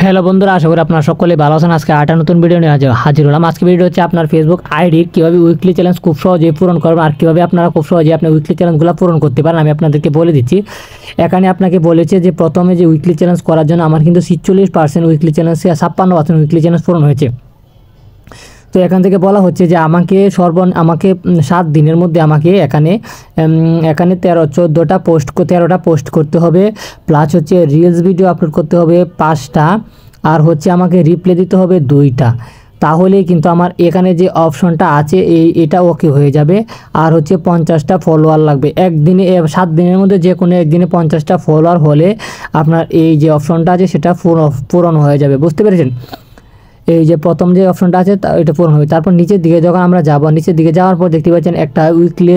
Hello বন্ধুরা, আশা করি আপনারা সকলে ভালো আছেন। আজকে আরেকটা নতুন ভিডিও নিয়ে হাজির হলাম। আজকে ভিডিও হচ্ছে আপনার ফেসবুক আইডির কীভাবে উইকলি চ্যালেঞ্জ খুব সহজেই পূরণ করবেন আর কীভাবে আপনারা খুব সহজেই আপনার উইকলি চ্যালেঞ্জগুলো পূরণ করতে পারেন আমি আপনাদেরকে বলে দিচ্ছি। এখানে আপনাকে বলেছে যে প্রথমে যে উইকলি চ্যালেঞ্জ করার জন্য আমার কিন্তু 46% উইকলি চ্যালেঞ্জ, 56% উইকলি চ্যালেঞ্জ পূরণ হয়েছে। তো এখান থেকে বলা হচ্ছে যে আমাকে 7 দিনের মধ্যে আমাকে এখানে 13টা পোস্ট করতে হবে, প্লাস হচ্ছে রিলস ভিডিও আপলোড করতে হবে 5টা, আর হচ্ছে আমাকে রিপ্লাই দিতে হবে 2টা। তাহলেই কিন্তু আমার এখানে যে অপশনটা আছে এটা ওকে হয়ে যাবে। আর হচ্ছে 50টা ফলোয়ার লাগবে একদিনে। 7 দিনের মধ্যে যে কোনো একদিনে 50টা ফলোয়ার হলে আপনার এই যে অপশনটা আছে সেটা পূরণ হয়ে যাবে। বুঝতে পেরেছেন? এই যে প্রথম যে অপশনটা আছে এটা পূরণ হবে। তারপর নিচের দিকে যখন আমরা যাব, নিচের দিকে যাওয়ার পর দেখতে পাচ্ছেন একটা weekly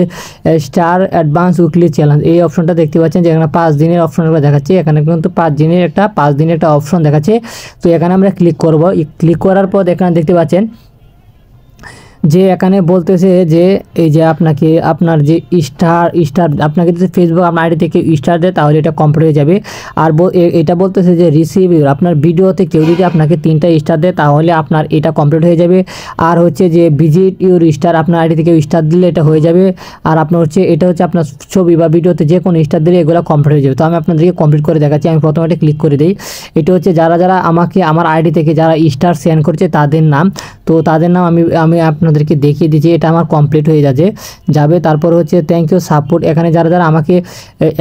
star advance weekly challenge, এই অপশনটা দেখতে পাচ্ছেন যে এখানে 5 দিনের অপশনগুলো দেখাচ্ছে। এখানে কিন্তু 5 দিনের একটা অপশন দেখাচ্ছে। তো এখানে আমরা ক্লিক করব। ক্লিক করার পর এখানে দেখতে পাচ্ছেন যে এখানে বলতেছে যে এই যে আপনার যে স্টার আপনাকে যদি ফেসবুক আপনার আইডি থেকে স্টার দেয় তাহলে এটা কমপ্লিট হয়ে যাবে। আর এটা বলতেছে যে রিসিভ আপনার ভিডিওতে কেউ যদি আপনাকে 3টা স্টার দেয় তাহলে আপনার এটা কমপ্লিট হয়ে যাবে। আর হচ্ছে যে ভিজিট ইউর স্টার আপনার আইডি থেকে স্টার দিলে এটা হয়ে যাবে। আর আপনার হচ্ছে এটা হচ্ছে আপনার ছবি বা ভিডিওতে যে কোনো স্টার দিলে এগুলো কমপ্লিট হয়ে যাবে। তো আমি আপনাদেরকে কমপ্লিট করে দেখাচ্ছি। আমি প্রথমে এটা ক্লিক করে দিই। এটা হচ্ছে যারা আমাকে আমার আইডি থেকে যারা স্টার সেন্ড করছে তাদের নাম। তো তাদের নাম আমি আপনাদেরকে দেখিয়ে দিচ্ছি। এটা আমার কমপ্লিট হয়ে যাবে। তারপর হচ্ছে থ্যাংক ইউ সাপোর্ট। এখানে যারা আমাকে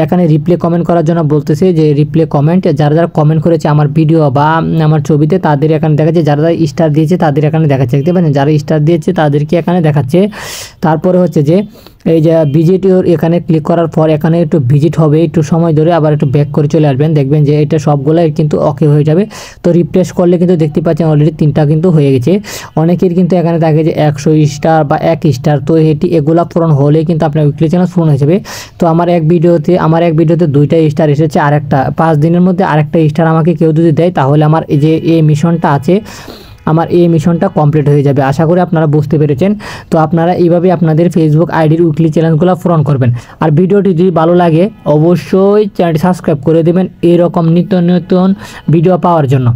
এখানে রিপ্লে কমেন্ট করার জন্য বলতেছে যে রিপ্লে কমেন্ট, যারা কমেন্ট করেছে আমার ভিডিও বা আমার ছবিতে তাদের এখানে দেখাচ্ছে। যারা স্টার দিয়েছে তাদের এখানে দেখাচ্ছে। দেখতে পাচ্ছেন যারা স্টার দিয়েছে তাদেরকে এখানে দেখাচ্ছে। তারপরে হচ্ছে যে এই যে ভিজিট ইউর, এখানে ক্লিক করার পর এখানে একটু ভিজিট হবে, একটু সময় ধরে আবার একটু ব্যাক করে চলে আসবেন। দেখবেন যে এটা সবগুলো কিন্তু ওকে হয়ে যাবে। তো রিফ্রেশ করলে কিন্তু দেখতে পাচ্ছেন অলরেডি 3টা কিন্তু হয়ে গেছে। অনেকের কিন্তু এখানে থাকে যে 100 স্টার বা 1 স্টার। তো এগুলা পূরণ হলে কিন্তু আপনার উইকলি চ্যালেঞ্জ পূরণ হয়ে যাবে। তো আমার এক ভিডিওতে 2টা স্টার এসেছে। আরেকটা 5 দিনের মধ্যে আরেকটা স্টার আমাকে কেউ যদি দেয় তাহলে আমার এই মিশনটা আছে, আমার এই মিশনটা কমপ্লিট হয়ে যাবে। আশা করি আপনারা বুঝতে পেরেছেন। তো আপনারা এইভাবে আপনাদের ফেসবুক আইডির উইকলি চ্যালেঞ্জগুলো পূরণ করবেন। আর ভিডিওটি যদি ভালো লাগে অবশ্যই চ্যানেলটি সাবস্ক্রাইব করে দেবেন এরকম নিত্য নতুন ভিডিও পাওয়ার জন্য।